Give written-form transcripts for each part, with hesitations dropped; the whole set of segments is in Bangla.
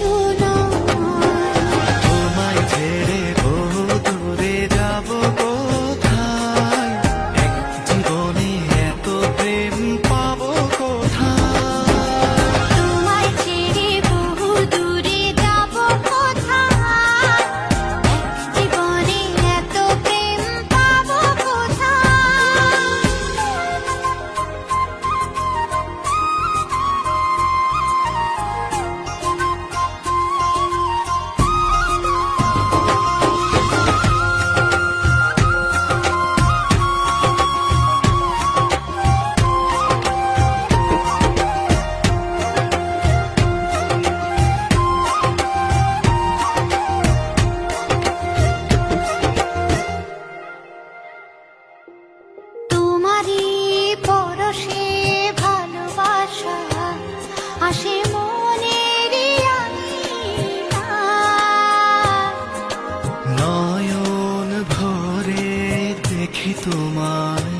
কিছু নয়। তোমায় ছেড়ে বহু দূরে যাব কোথায়, এক জীবনে এত প্রেম পাবো কোথায়। তোমায় ছেড়ে বহু দূরে যাব কোথায়, এক জীবনে এত প্রেম পাবো কোথায়। তোমারই পরশে ভালোবাসা আসে মনের নয়ন ভরে দেখি তোমায়,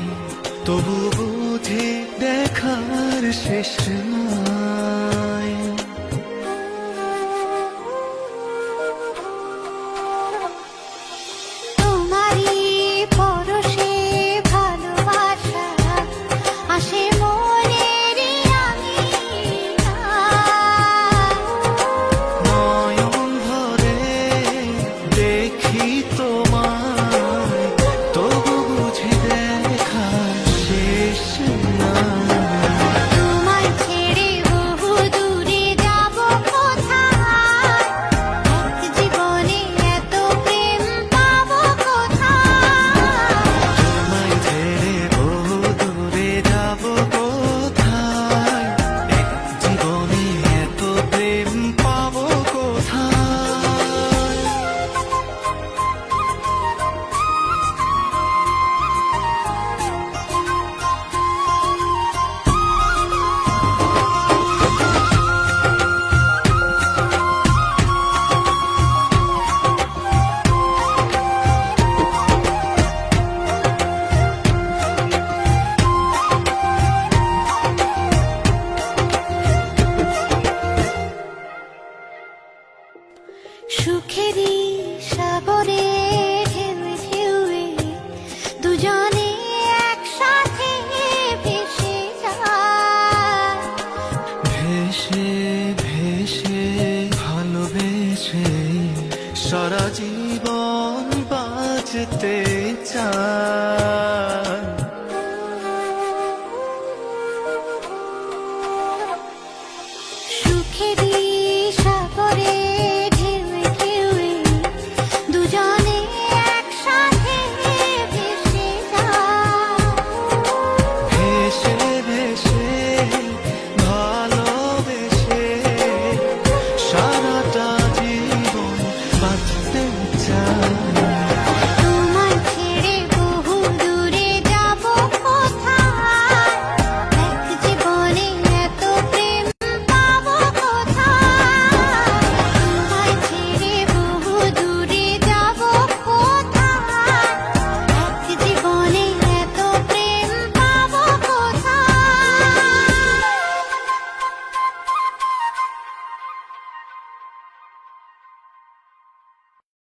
তবু বুঝে দেখার শেষ নাই। তোমারই পরশে ভালোবাসা আসে মনের নয়ন ভরে দেখি তোমায়, তবু বুঝে দেখার শেষ নাই। তোমায় ছেড়ে বহু দূরে যাব কোথায়, এক জীবনে এত প্রেম পাবো কোথায়। তোমায় ছেড়ে বহু দূরে যাব কোথায়, এক জীবনে এত প্রেম পাবো কোথায়। সুখেরই সাগরে ঢেউয়ে ঢেউয়ে দুজনে একসাথে ভেসে যায়। ভেসে ভেসে ভালোবেসে সারা জীবন বাঁচতে চাই।